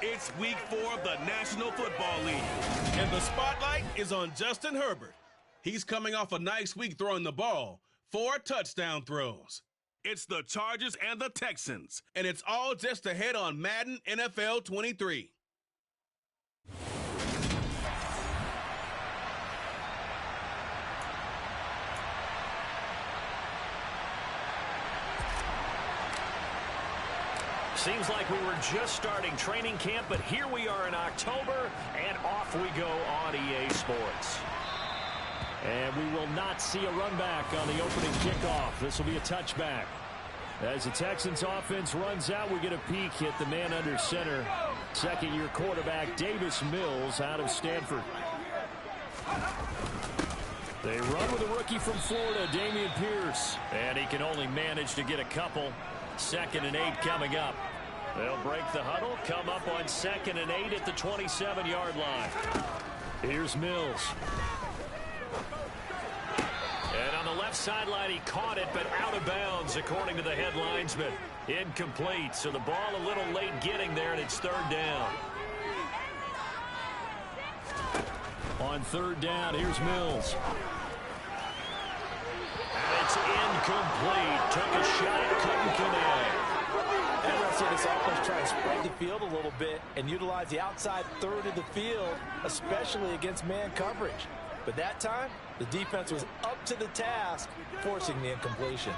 It's week 4 of the National Football League, and the spotlight is on Justin Herbert. He's coming off a nice week throwing the ball, 4 touchdown throws. It's the Chargers and the Texans, and it's all just ahead on Madden NFL 23. Seems like we were just starting training camp, but here we are in October, and off we go on EA Sports. And we will not see a run back on the opening kickoff. This will be a touchback. As the Texans offense runs out, we get a peek at the man under center. Second-year quarterback Davis Mills out of Stanford. They run with a rookie from Florida, Dameon Pierce. And he can only manage to get a couple. 2nd and 8 coming up. They'll break the huddle, come up on 2nd and 8 at the 27-yard line. Here's Mills. And on the left sideline, he caught it, but out of bounds, according to the head linesman. Incomplete, so the ball a little late getting there, and it's 3rd down. On 3rd down, here's Mills. And it's incomplete. Took a shot, couldn't connect. And I see this offense try to spread the field a little bit and utilize the outside third of the field, especially against man coverage. But that time, the defense was up to the task, forcing the incompletion.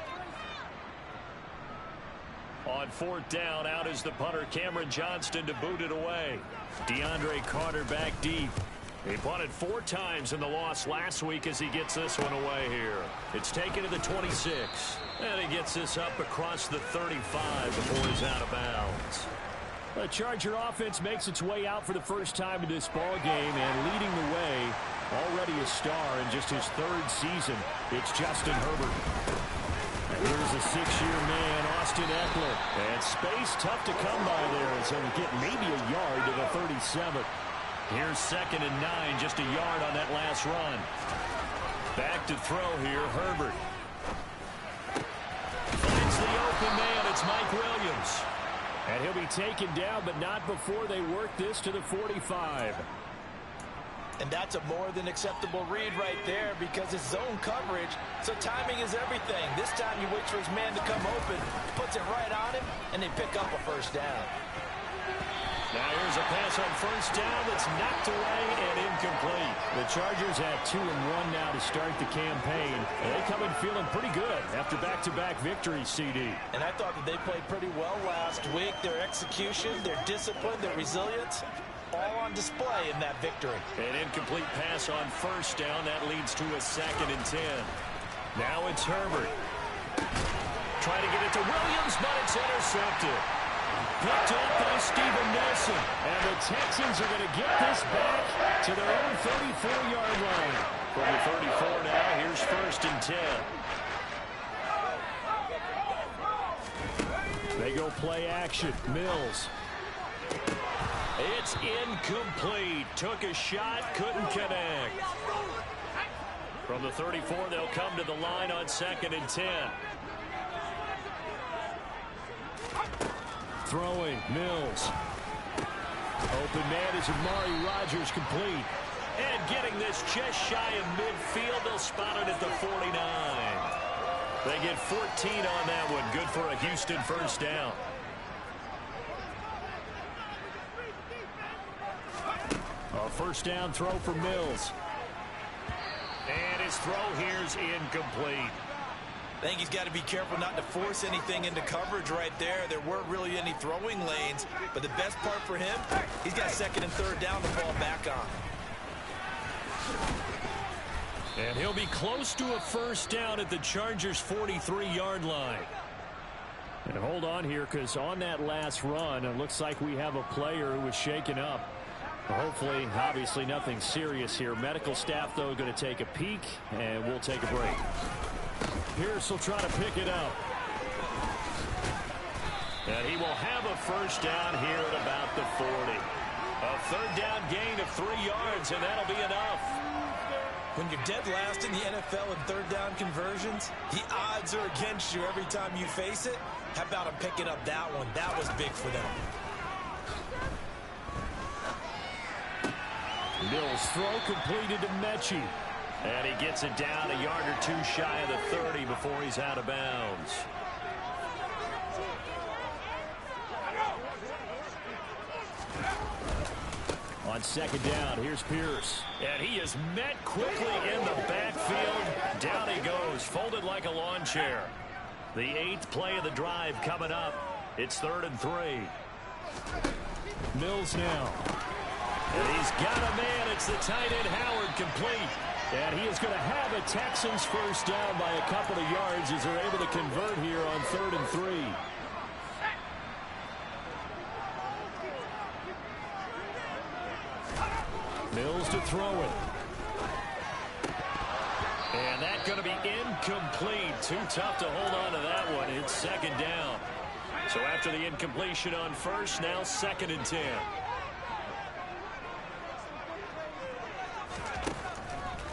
On 4th down, out is the punter, Cameron Johnston, to boot it away. DeAndre Carter back deep. He punted 4 times in the loss last week as he gets this one away here. It's taken to the 26. And he gets this up across the 35 before he's out of bounds. The Charger offense makes its way out for the first time in this ball game, and leading the way, already a star in just his 3rd season, it's Justin Herbert. And here's a 6-year man, Austin Eckler. And space tough to come by there, so he'll get maybe a yard to the 37. Here's 2nd and 9, just a yard on that last run. Back to throw here, Herbert. Finds the open man, it's Mike Williams. And he'll be taken down, but not before they work this to the 45. And that's a more than acceptable read right there because it's zone coverage, so timing is everything. This time he waits for his man to come open, puts it right on him, and they pick up a 1st down. Now here's a pass on 1st down that's knocked away and incomplete. The Chargers have 2-1 now to start the campaign. And they come in feeling pretty good after back-to-back victories, CD. And I thought that they played pretty well last week. Their execution, their discipline, their resilience, all on display in that victory. An incomplete pass on 1st down. That leads to a 2nd and 10. Now it's Herbert. Trying to get it to Williams, but it's intercepted. Picked up by Steven Nelson. And the Texans are going to get this back to their own 34-yard line. From the 34 now, here's 1st and 10. They go play action. Mills. It's incomplete. Took a shot, couldn't connect. From the 34, they'll come to the line on 2nd and 10. Throwing, Mills. Open man is Amari Rodgers, complete. And getting this just shy of midfield, they'll spot it at the 49. They get 14 on that one. Good for a Houston 1st down. A 1st down throw for Mills. And his throw here's incomplete. I think he's got to be careful not to force anything into coverage right there. There weren't really any throwing lanes, but the best part for him, he's got 2nd and 3rd down to fall back on. And he'll be close to a 1st down at the Chargers' 43-yard line. And hold on here, because on that last run, it looks like we have a player who was shaken up. Hopefully, obviously, nothing serious here. Medical staff, though, going to take a peek, and we'll take a break. Pierce will try to pick it up. And he will have a 1st down here at about the 40. A 3rd down gain of 3 yards, and that'll be enough. When you're dead last in the NFL in 3rd down conversions, the odds are against you every time you face it. How about him picking up that one? That was big for them. Mills' throw completed to Mechie. And he gets it down a yard or two shy of the 30 before he's out of bounds. On second down, here's Pierce. And he is met quickly in the backfield. Down he goes, folded like a lawn chair. The 8th play of the drive coming up. It's 3rd and 3. Mills now. And he's got a man. It's the tight end Howard complete. And he is going to have a Texans first down by a couple of yards as they're able to convert here on 3rd and 3. Mills to throw it. And that's going to be incomplete. Too tough to hold on to that one. It's second down. So after the incompletion on first, now 2nd and 10.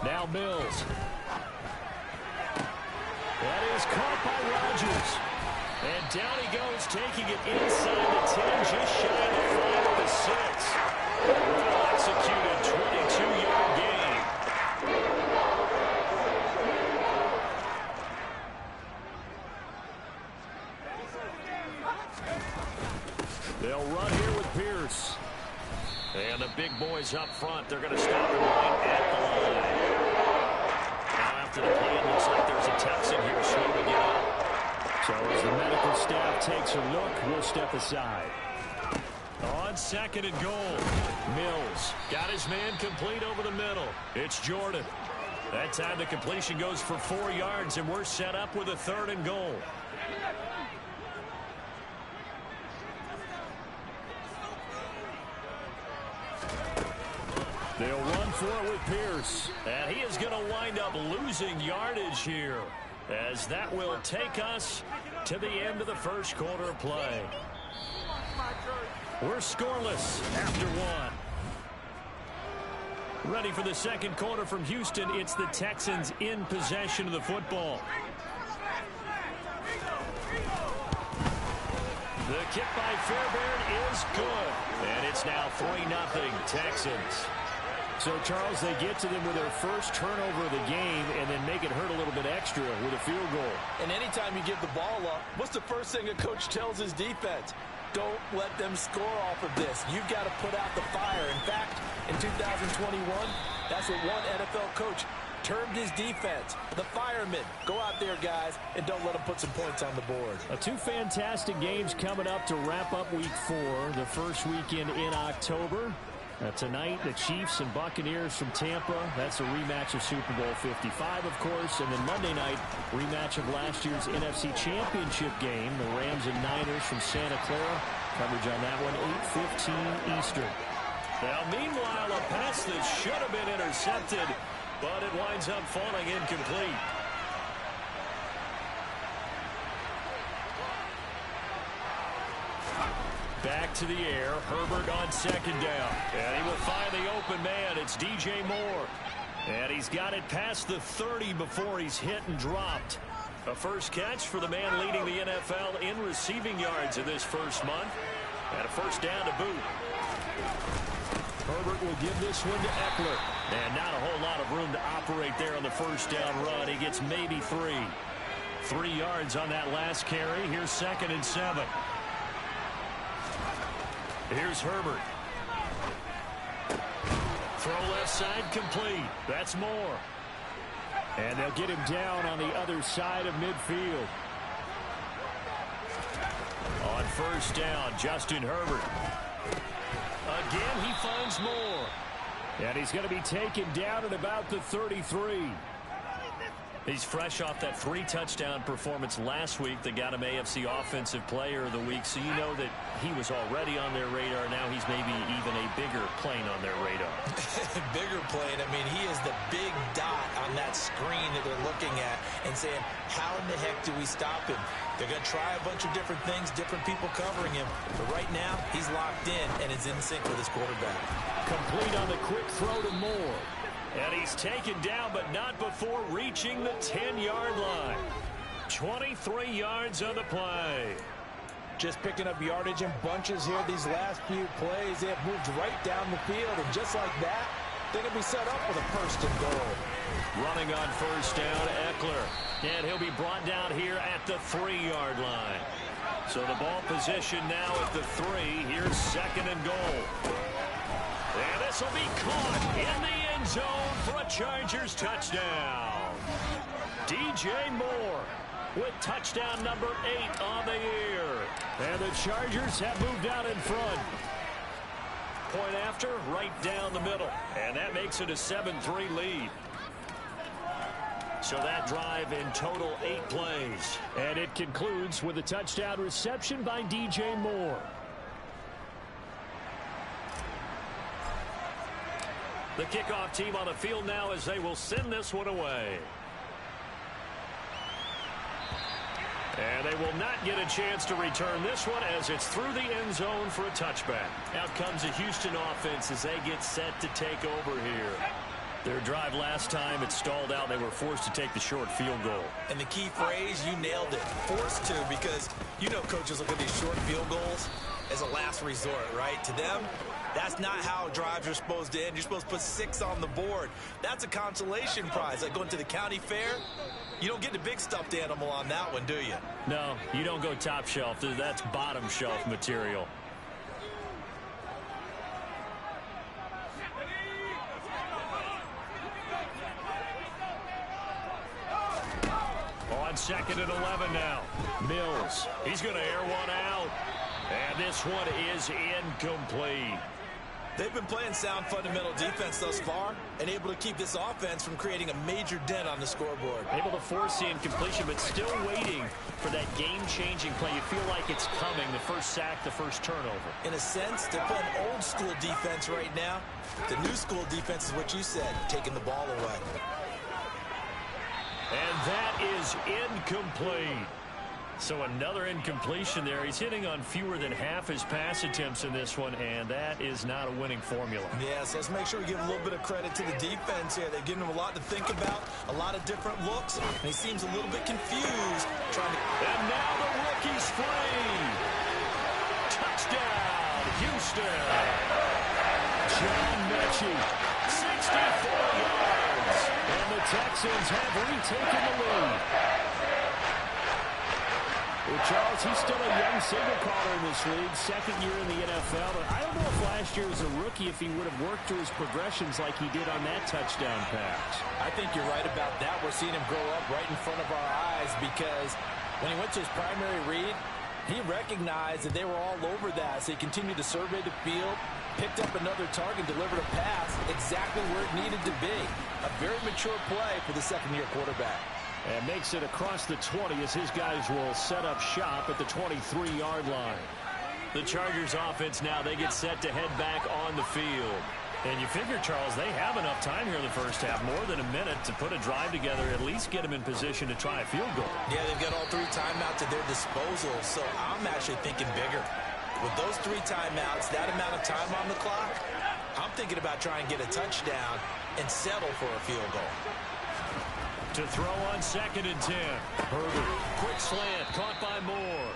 Now Mills. That is caught by Rodgers. And down he goes, taking it inside the 10, just shy of the 5 at the 6. Well executed 22-yard gain. They'll run here with Pierce. And the big boys up front, they're going to stop him right at the line. Now after the play, it looks like there's a Texan here slow to get up. So as the medical staff takes a look, we'll step aside. On 2nd and goal, Mills got his man complete over the middle. It's Jordan. That time the completion goes for 4 yards, and we're set up with a 3rd and goal. They'll run for it with Pierce. And he is going to wind up losing yardage here, as that will take us to the end of the first quarter of play. We're scoreless after 1. Ready for the second quarter from Houston. It's the Texans in possession of the football. The kick by Fairbairn is good. And it's now 3-0 Texans. So, Charles, they get to them with their first turnover of the game and then make it hurt a little bit extra with a field goal. And anytime you give the ball up, what's the first thing a coach tells his defense? Don't let them score off of this. You've got to put out the fire. In fact, in 2021, that's what one NFL coach termed his defense. The firemen. Go out there, guys, and don't let them put some points on the board. 2 fantastic games coming up to wrap up Week 4, the first weekend in October. Tonight, the Chiefs and Buccaneers from Tampa. That's a rematch of Super Bowl 55, of course. And then Monday night, rematch of last year's NFC Championship game. The Rams and Niners from Santa Clara. Coverage on that one, 8:15 Eastern. Now, meanwhile, a pass that should have been intercepted, but it winds up falling incomplete. Back to the air. Herbert on 2nd down. And he will find the open man. It's DJ Moore. And he's got it past the 30 before he's hit and dropped. A first catch for the man leading the NFL in receiving yards in this first month. And a first down to boot. Herbert will give this one to Eckler. And not a whole lot of room to operate there on the first down run. He gets maybe 3. 3 yards on that last carry. Here's 2nd and 7. Here's Herbert. Throw left side complete. That's Moore. And they'll get him down on the other side of midfield. On first down, Justin Herbert. Again, he finds Moore. And he's going to be taken down at about the 33. He's fresh off that 3-touchdown performance last week that got him AFC Offensive Player of the Week. So you know that he was already on their radar. Now he's maybe even a bigger plane on their radar. Bigger plane. I mean, he is the big dot on that screen that they're looking at and saying, how in the heck do we stop him? They're going to try a bunch of different things, different people covering him. But right now, he's locked in and is in sync with his quarterback. Complete on the quick throw to Moore. And he's taken down, but not before reaching the 10-yard line. 23 yards on the play. Just picking up yardage in bunches here these last few plays. They have moved right down the field, and just like that, They're going to be set up with a first and goal. Running on first down, Eckler. And he'll be brought down here at the 3-yard line. So the ball position now at the 3. Here's second and goal. And this will be caught in the end zone for a Chargers touchdown. DJ Moore with touchdown number 8 on the year. And the Chargers have moved out in front. Point after, right down the middle. And that makes it a 7-3 lead. So that drive in total 8 plays. And it concludes with a touchdown reception by DJ Moore. The kickoff team on the field now as they will send this one away. And they will not get a chance to return this one as it's through the end zone for a touchback. Out comes the Houston offense as they get set to take over here. Their drive last time, it stalled out. They were forced to take the short field goal. And the key phrase, you nailed it. Forced to, because you know coaches look at these short field goals as a last resort, right? To them, that's not how drives are supposed to end. You're supposed to put 6 on the board. That's a consolation prize. Like going to the county fair, you don't get the big stuffed animal on that one, do you? No, you don't go top shelf. That's bottom shelf material. On second and 11 now. Mills. He's going to air one out. And this one is incomplete. They've been playing sound fundamental defense thus far and able to keep this offense from creating a major dent on the scoreboard. Able to force the incompletion, but still waiting for that game-changing play. You feel like it's coming, the first sack, the first turnover. In a sense, they're playing old school defense right now. The new school defense is what you said, taking the ball away. And that is incomplete. So another incompletion there. He's hitting on fewer than half his pass attempts in this one, and that is not a winning formula. Yeah, so let's make sure we give a little bit of credit to the defense here. They've given him a lot to think about, a lot of different looks, and he seems a little bit confused. And now the rookie's free. Touchdown, Houston. John Mechie, 64 yards. And the Texans have retaken the lead. Well, Charles, he's still a young signal caller in this league, second year in the NFL. But I don't know if last year as a rookie, if he would have worked through his progressions like he did on that touchdown pass. I think you're right about that. We're seeing him grow up right in front of our eyes because when he went to his primary read, he recognized that they were all over that. So he continued to survey the field, picked up another target, delivered a pass exactly where it needed to be. A very mature play for the second-year quarterback. And makes it across the 20 as his guys will set up shop at the 23-yard line. The Chargers offense now, they get set to head back on the field. And you figure, Charles, they have enough time here in the first half, more than a minute, to put a drive together, at least get them in position to try a field goal. Yeah, they've got all 3 timeouts at their disposal, so I'm actually thinking bigger. With those 3 timeouts, that amount of time on the clock, I'm thinking about trying to get a touchdown and settle for a field goal. To throw on second and 10. Herbert, quick slant, caught by Moore.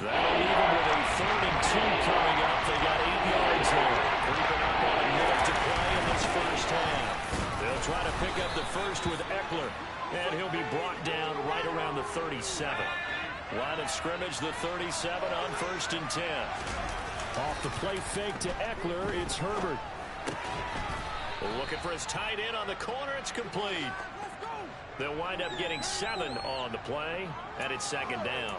That'll leave him with a 3rd and 2 coming up. They got 8 yards there. Creeping up on a minute to play in this first half. They'll try to pick up the first with Eckler. And he'll be brought down right around the 37. Line of scrimmage, the 37 on 1st and 10. Off the play fake to Eckler, it's Herbert. Looking for his tight end on the corner, it's complete. They'll wind up getting 7 on the play, and it's 2nd down.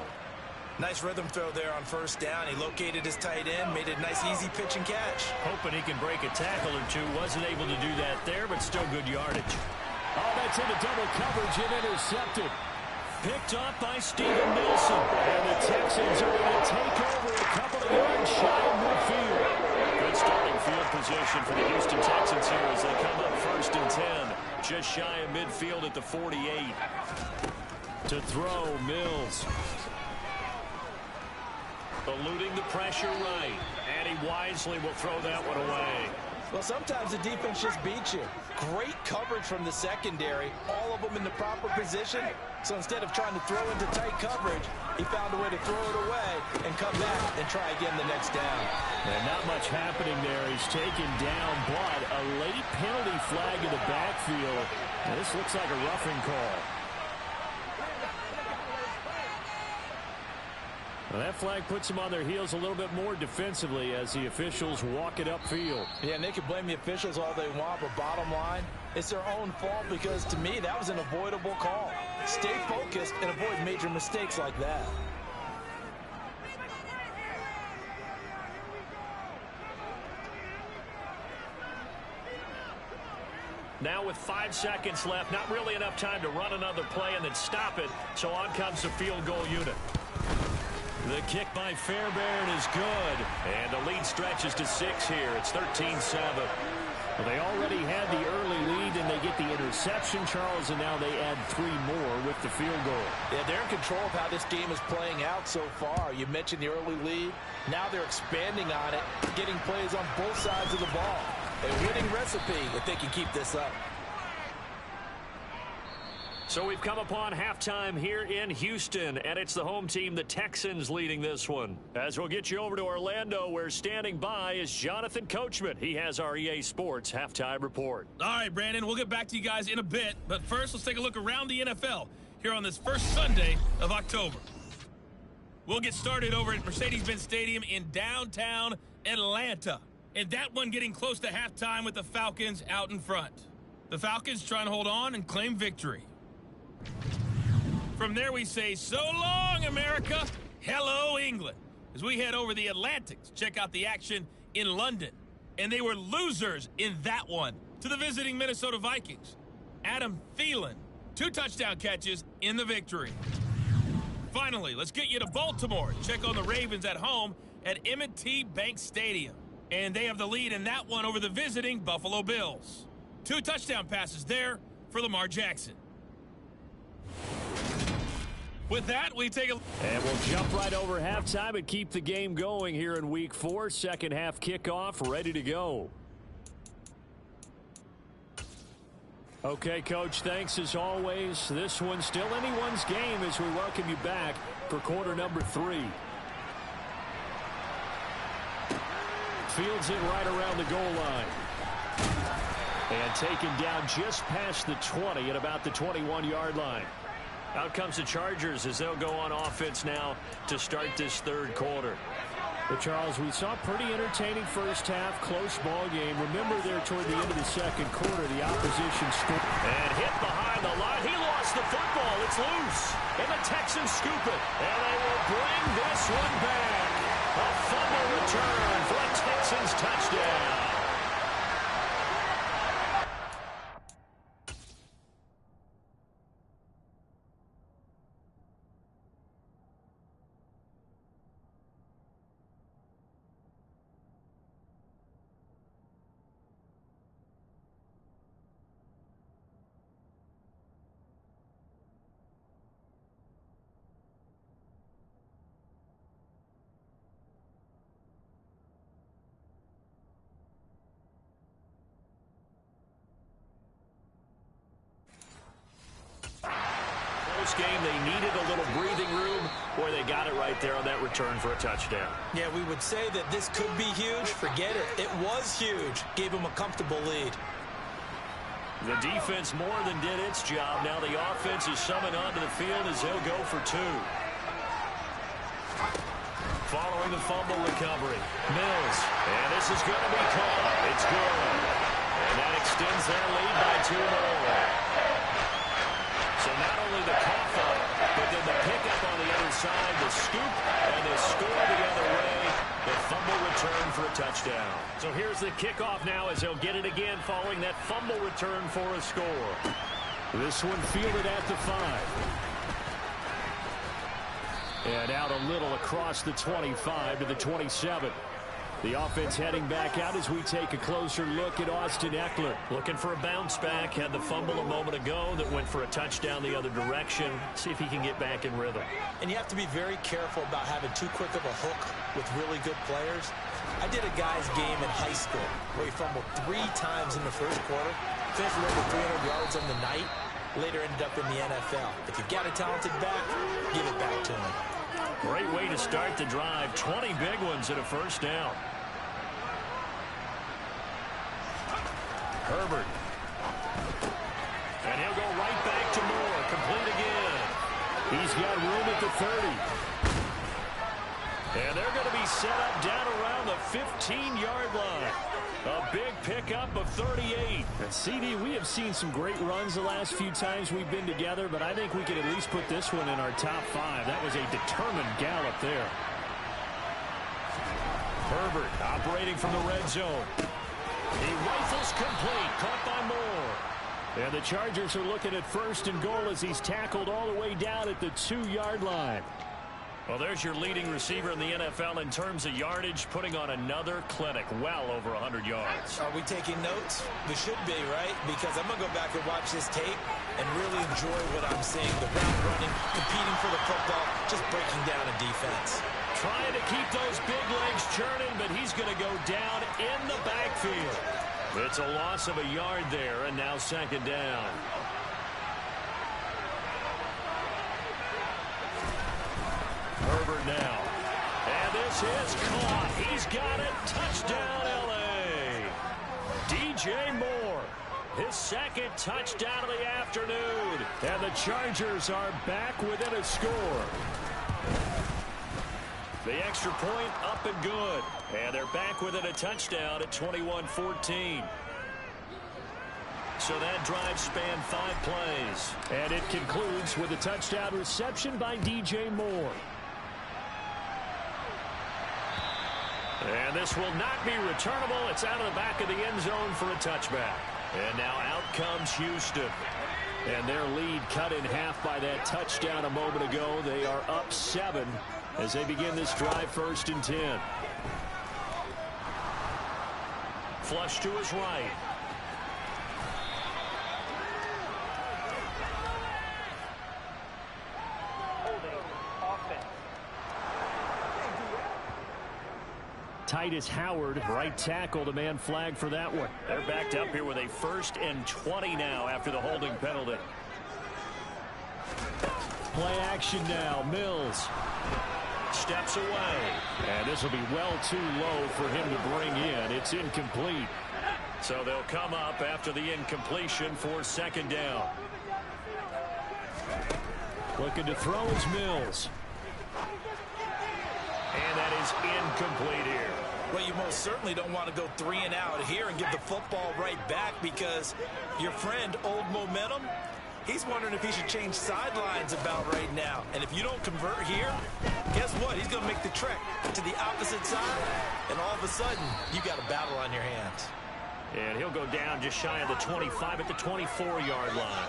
Nice rhythm throw there on 1st down. He located his tight end, made it a nice, easy pitch and catch. Hoping he can break a tackle or two. Wasn't able to do that there, but still good yardage. Oh, that's into double coverage and intercepted. Picked off by Steven Nelson. And the Texans are going to take over a couple of yards shy of midfield. Good starting field position for the Houston Texans here as they come up 1st and 10. Just shy of midfield at the 48. To throw, Mills. Eluding the pressure right. And he wisely will throw that one away. Well, sometimes the defense just beats you. Great coverage from the secondary. All of them in the proper position. So instead of trying to throw into tight coverage, he found a way to throw it away and come back and try again the next down. And not much happening there. He's taken down, but a late penalty flag in the backfield. And this looks like a roughing call. Well, that flag puts them on their heels a little bit more defensively as the officials walk it upfield. Yeah, and they can blame the officials all they want, but bottom line, it's their own fault because, to me, that was an avoidable call. Stay focused and avoid major mistakes like that. Now with 5 seconds left, not really enough time to run another play and then stop it, so on comes the field goal unit. The kick by Fairbairn is good, and the lead stretches to 6 here. It's 13-7. Well, they already had the early lead, and they get the interception, Charles, and now they add 3 more with the field goal. Yeah, they're in control of how this game is playing out so far. You mentioned the early lead. Now they're expanding on it, getting plays on both sides of the ball. A winning recipe if they can keep this up. So we've come upon halftime here in Houston, and it's the home team, the Texans, leading this one. As we'll get you over to Orlando, where standing by is Jonathan Coachman. He has our EA Sports halftime report. All right, Brandon, we'll get back to you guys in a bit, but first let's take a look around the NFL here on this first Sunday of October. We'll get started over at Mercedes-Benz Stadium in downtown Atlanta, and that one getting close to halftime with the Falcons out in front. The Falcons trying to hold on and claim victory. From there we say, so long, America, hello, England, as we head over the Atlantic to check out the action in London. And they were losers in that one to the visiting Minnesota Vikings. Adam Thielen, 2 touchdown catches in the victory. Finally, let's get you to Baltimore. Check on the Ravens at home at M&T Bank Stadium. And they have the lead in that one over the visiting Buffalo Bills. 2 touchdown passes there for Lamar Jackson. With that, we take a... And we'll jump right over halftime and keep the game going here in Week 4. Second half kickoff, ready to go. Okay, Coach, thanks as always. This one's still anyone's game as we welcome you back for quarter number 3. Fields it right around the goal line. And taken down just past the 20 at about the 21-yard line. Out comes the Chargers as they'll go on offense now to start this third quarter. But Charles, we saw a pretty entertaining first half, close ball game. Remember there toward the end of the second quarter, the opposition scored. And hit behind the line. He lost the football. It's loose. And the Texans scoop it. And they will bring this one back. A fumble return for a Texans touchdown. Game, they needed a little breathing room, where they got it right there on that return for a touchdown. Yeah, we would say that this could be huge. Forget it. It was huge. Gave them a comfortable lead. The defense more than did its job. Now the offense is summoned onto the field as they'll go for 2. Following the fumble recovery, Mills. And this is going to be caught. It's good. And that extends their lead by 2 more. So not only the cough up, but then the pickup on the other side, the scoop, and the score the other way. The fumble return for a touchdown. So here's the kickoff now as they'll get it again following that fumble return for a score. This one fielded at the 5. And out a little across the 25 to the 27. The offense heading back out as we take a closer look at Austin Eckler. Looking for a bounce back. Had the fumble a moment ago that went for a touchdown the other direction. See if he can get back in rhythm. And you have to be very careful about having too quick of a hook with really good players. I did a guy's game in high school where he fumbled 3 times in the first quarter. Finished with over 300 yards on the night. later ended up in the NFL. If you've got a talented back, give it back to him. Great way to start the drive. 20 big ones and a first down. Herbert. And he'll go right back to Moore. Complete again. He's got room at the 30. And they're going to be set up down around the 15-yard line. A big pickup of 38. And CD, we have seen some great runs the last few times we've been together, but I think we could at least put this one in our top 5. That was a determined gallop there. Herbert operating from the red zone. He rifles complete. Caught by Moore. And the Chargers are looking at 1st and goal as he's tackled all the way down at the 2-yard line. Well, there's your leading receiver in the NFL in terms of yardage, putting on another clinic, well over 100 yards. Are we taking notes? We should be, right? Because I'm going to go back and watch this tape and really enjoy what I'm seeing. The route running, competing for the football, just breaking down a defense. Trying to keep those big legs churning, but he's going to go down in the backfield. It's a loss of a yard there, and now 2nd down. Herbert now. And this is caught. He's got it. Touchdown, L.A. DJ Moore. His 2nd touchdown of the afternoon. And the Chargers are back within a score. The extra point up and good. And they're back within a touchdown at 21-14. So that drive spanned 5 plays. And it concludes with a touchdown reception by DJ Moore. And this will not be returnable. It's out of the back of the end zone for a touchback. And now out comes Houston. And their lead cut in half by that touchdown a moment ago. They are up 7 as they begin this drive 1st and 10. Flush to his right. Titus Howard, right tackle, the man flagged for that one. They're backed up here with a 1st and 20 now after the holding penalty. Play action now. Mills steps away. And this will be well too low for him to bring in. It's incomplete. So they'll come up after the incompletion for 2nd down. Looking to throw is Mills. And that is incomplete here. Well, you most certainly don't want to go 3 and out here and give the football right back because your friend, Old Momentum, he's wondering if he should change sidelines about right now. And if you don't convert here, guess what? He's going to make the trek to the opposite side, and all of a sudden, you got a battle on your hands. And he'll go down just shy of the 25 at the 24-yard line.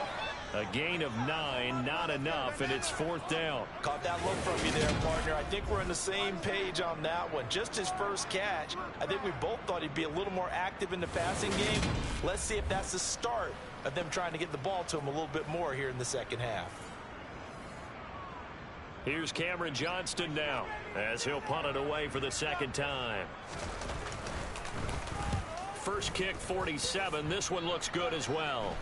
A gain of 9, not enough, and it's 4th down. Caught that look from you there, partner. I think we're on the same page on that one. Just his first catch, I think we both thought he'd be a little more active in the passing game. Let's see if that's the start of them trying to get the ball to him a little bit more here in the 2nd half. Here's Cameron Johnston now as he'll punt it away for the 2nd time. First kick, 47. This one looks good as well.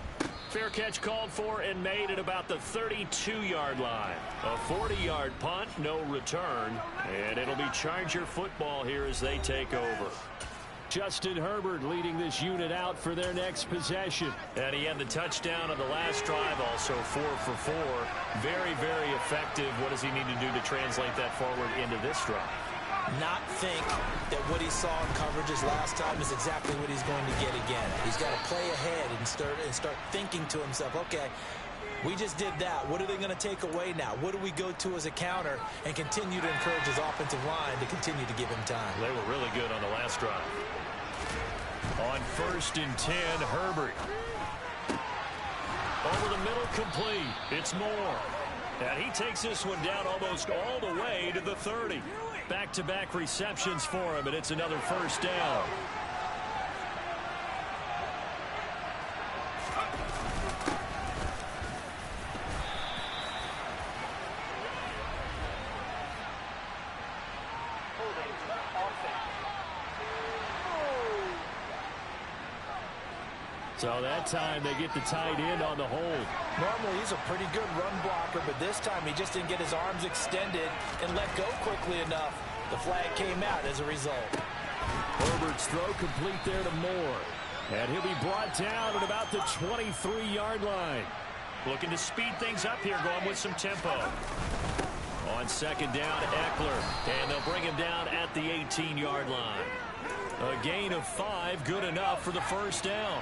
Fair catch called for and made at about the 32-yard line. A 40-yard punt, no return. And it'll be Charger football here as they take over. Justin Herbert leading this unit out for their next possession. And he had the touchdown on the last drive, also 4 for 4. Very, very effective. What does he need to do to translate that forward into this drive? Not think that what he saw in coverages last time is exactly what he's going to get again. He's got to play ahead and start thinking to himself, okay, we just did that. What are they going to take away now? What do we go to as a counter? And continue to encourage his offensive line to continue to give him time. They were really good on the last drive. On 1st and 10, Herbert. Over the middle, complete. It's Moore. And he takes this one down almost all the way to the 30. Back-to-back receptions for him, and it's another 1st down. So that time they get the tight end on the hold. Normally he's a pretty good run blocker, but this time he just didn't get his arms extended and let go quickly enough. The flag came out as a result. Herbert's throw complete there to Moore. And he'll be brought down at about the 23-yard line. Looking to speed things up here, going with some tempo. On second down, Eckler. And they'll bring him down at the 18-yard line. A gain of 5, good enough for the first down.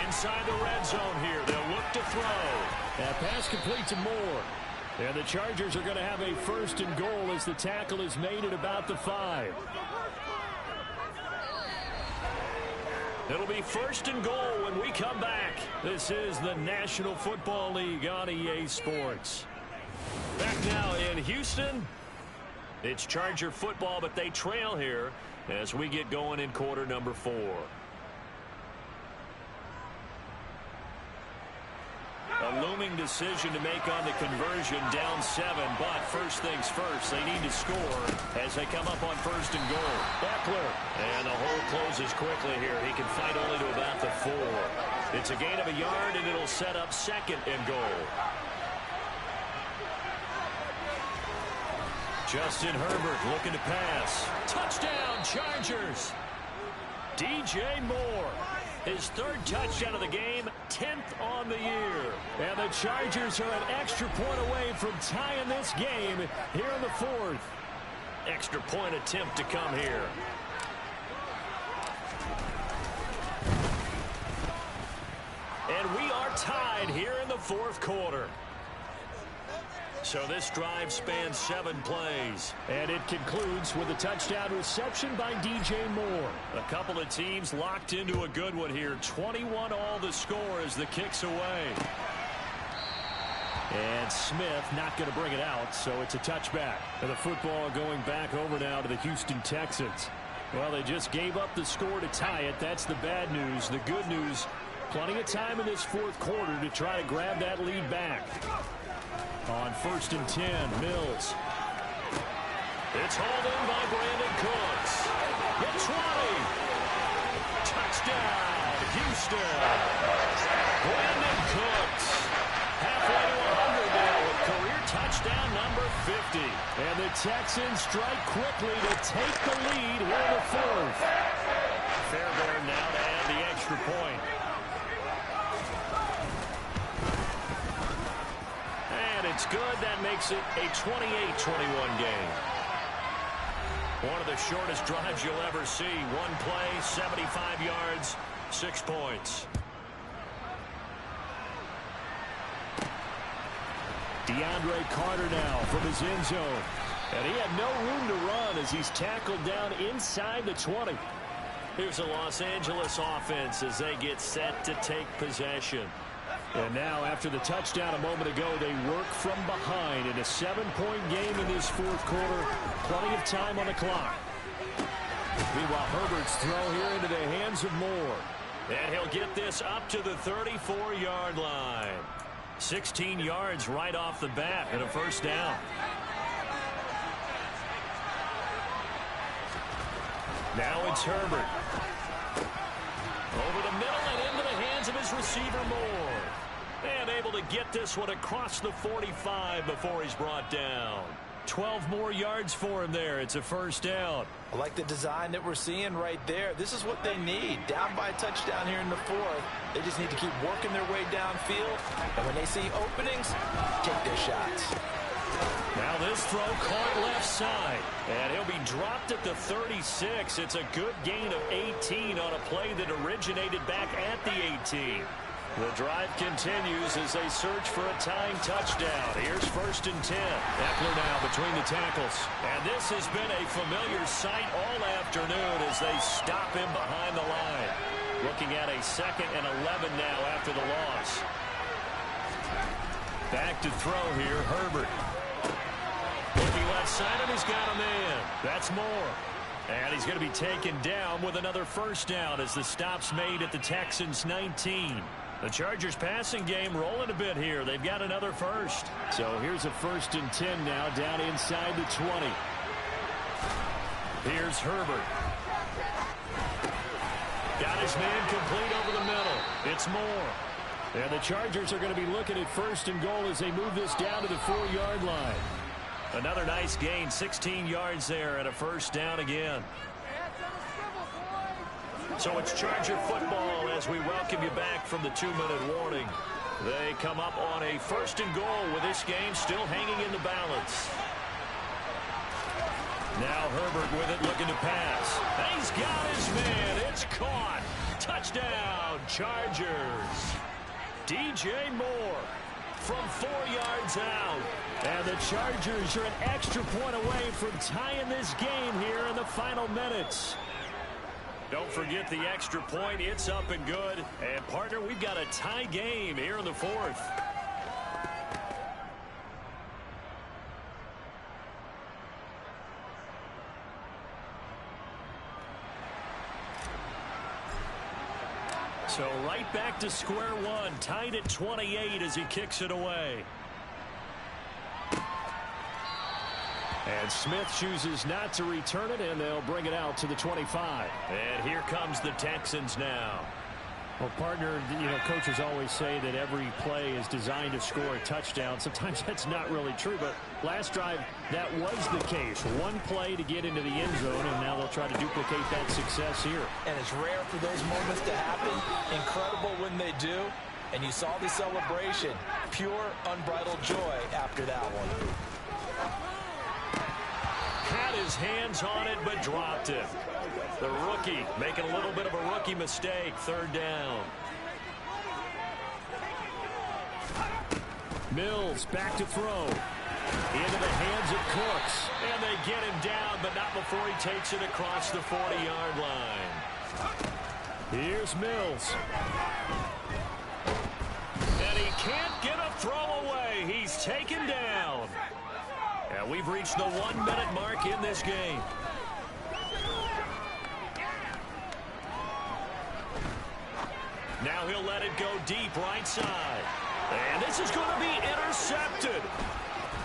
Inside the red zone here, they'll look to throw. That pass complete to Moore. And the Chargers are going to have a first and goal as the tackle is made at about the 5. It'll be first and goal when we come back. This is the National Football League on EA Sports. Back now in Houston. It's Charger football, but they trail here as we get going in quarter number 4. A looming decision to make on the conversion, down 7, but first things first, they need to score as they come up on first and goal. Eckler, and the hole closes quickly here. He can fight only to about the 4. It's a gain of a yard, and it'll set up second and goal. Justin Herbert looking to pass. Touchdown, Chargers. DJ Moore. His 3rd touchdown of the game, 10th on the year. And the Chargers are an extra point away from tying this game here in the 4th. Extra point attempt to come here. And we are tied here in the 4th quarter. So this drive spans 7 plays. And it concludes with a touchdown reception by DJ Moore. A couple of teams locked into a good one here. 21 all the score as the kick's away. And Smith not going to bring it out, so it's a touchback. And the football going back over now to the Houston Texans. Well, they just gave up the score to tie it. That's the bad news. The good news, plenty of time in this 4th quarter to try to grab that lead back. On first and 10, Mills. It's hauled in by Brandon Cooks. The 20. Touchdown, Houston. Brandon Cooks. Halfway to 100 now with career touchdown number 50. And the Texans strike quickly to take the lead here in the 4th. Fairbairn now to add the extra point. It's good. That makes it a 28-21 game. One of the shortest drives you'll ever see. One play, 75 yards, 6 points. DeAndre Carter now from his end zone. And he had no room to run as he's tackled down inside the 20. Here's a Los Angeles offense as they get set to take possession. And now, after the touchdown a moment ago, they work from behind in a 7-point game in this 4th quarter. Plenty of time on the clock. Meanwhile, Herbert's throw here into the hands of Moore. And he'll get this up to the 34-yard line. 16 yards right off the bat and a first down. Now it's Herbert. Over the middle and into the hands of his receiver, Moore. And able to get this one across the 45 before he's brought down. 12 more yards for him there. It's a first down. I like the design that we're seeing right there. This is what they need. Down by a touchdown here in the 4th. They just need to keep working their way downfield. And when they see openings, take their shots. Now this throw caught left side. And he'll be dropped at the 36. It's a good gain of 18 on a play that originated back at the 18. The drive continues as they search for a tying touchdown. Here's first and 10. Eckler now between the tackles. And this has been a familiar sight all afternoon as they stop him behind the line. Looking at a 2nd and 11 now after the loss. Back to throw here, Herbert. Looking left side, and he's got a man. That's Moore. And he's going to be taken down with another first down as the stop's made at the Texans' 19. The Chargers passing game rolling a bit here. They've got another first. So here's a first and 10 now down inside the 20. Here's Herbert. Got his man complete over the middle. It's Moore. And the Chargers are going to be looking at 1st and goal as they move this down to the 4-yard line. Another nice gain, 16 yards there, and a 1st down again. So it's Charger football as we welcome you back from the 2-minute warning. They come up on a 1st and goal with this game still hanging in the balance. Now Herbert with it, looking to pass. He's got his man. It's caught. Touchdown, Chargers. DJ Moore from 4 yards out. And the Chargers are an extra point away from tying this game here in the final minutes. Don't forget the extra point. It's up and good. And, partner, we've got a tie game here in the 4th. So right back to square one, tied at 28 as he kicks it away. And Smith chooses not to return it, and they'll bring it out to the 25. And here comes the Texans now. Well, partner, coaches always say that every play is designed to score a touchdown. Sometimes that's not really true, but last drive, that was the case. One play to get into the end zone, and now they'll try to duplicate that success here. And it's rare for those moments to happen. Incredible when they do. And you saw the celebration. Pure, unbridled joy after that one. Had his hands on it, but dropped it. The rookie making a little bit of a rookie mistake. 3rd down. Mills back to throw. Into the hands of Cooks. And they get him down, but not before he takes it across the 40-yard line. Here's Mills. And he can't get a throw away. He's taken down. And we've reached the 1-minute mark in this game. Now he'll let it go deep right side. And this is going to be intercepted.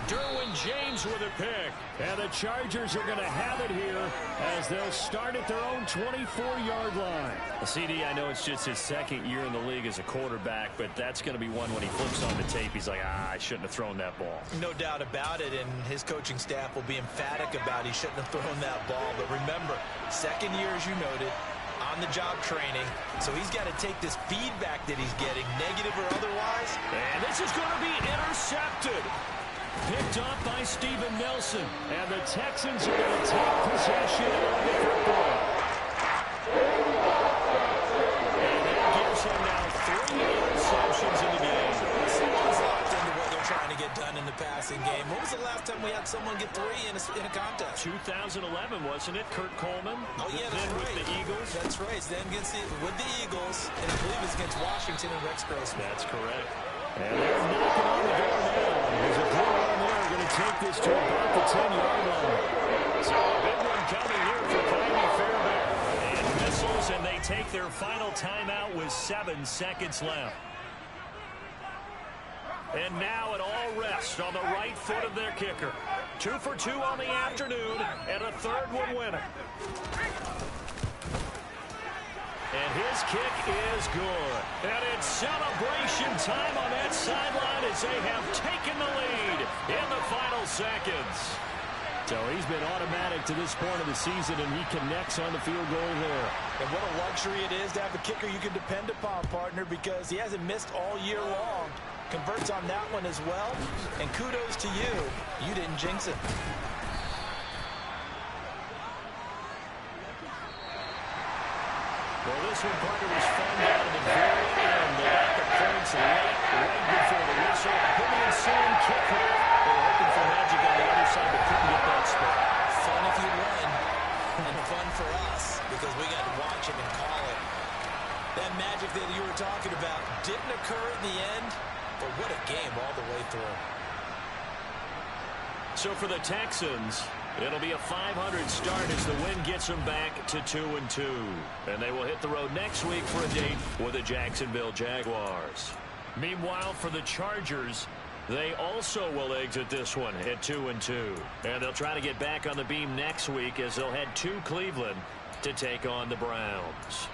Derwin James with a pick. And the Chargers are going to have it here as they'll start at their own 24-yard line. CD, I know it's just his 2nd year in the league as a quarterback, but that's going to be one when he flips on the tape, he's like, I shouldn't have thrown that ball. No doubt about it, and his coaching staff will be emphatic about he shouldn't have thrown that ball. But remember, 2nd year, as you noted, on-the-job training, so he's got to take this feedback that he's getting, negative or otherwise. And this is going to be intercepted. Picked up by Steven Nelson. And the Texans are going to take possession of the football. And that gives him now 3 interceptions in the game. Someone's locked into what they're trying to get done in the passing game. When was the last time we had someone get 3 in a contest? 2011, wasn't it? Kurt Coleman. Oh, yeah, then that's right. With the Eagles. That's right. Then with the Eagles, and I believe it's against Washington and Rex Grossman. That's correct. And they're knocking on the door now. There's a blue on there. Going to take this to about the 10-yard line. So a big one coming here for Kylie Fairbairn. And missiles, and they take their final timeout with 7 seconds left. And now it all rests on the right foot of their kicker. 2 for 2 on the afternoon, and a 3rd one winner. And his kick is good. And it's celebration time on that sideline as they have taken the lead in the final seconds. So he's been automatic to this point of the season, and he connects on the field goal there. And what a luxury it is to have a kicker you can depend upon, partner, because he hasn't missed all year long. Converts on that one as well. And kudos to you. You didn't jinx it. Well, this one, partner, was fun down to the very end. They got the points right before the whistle. Billy and Sam kick off. They were hoping for magic on the other side, but couldn't get that spot. Fun if you win, and fun for us, because we got to watch it and call it. That magic that you were talking about didn't occur in the end, but what a game all the way through. So for the Texans, it'll be a 500 start as the win gets them back to 2-2. And they will hit the road next week for a date with the Jacksonville Jaguars. Meanwhile, for the Chargers, they also will exit this one at 2-2. And they'll try to get back on the beam next week as they'll head to Cleveland to take on the Browns.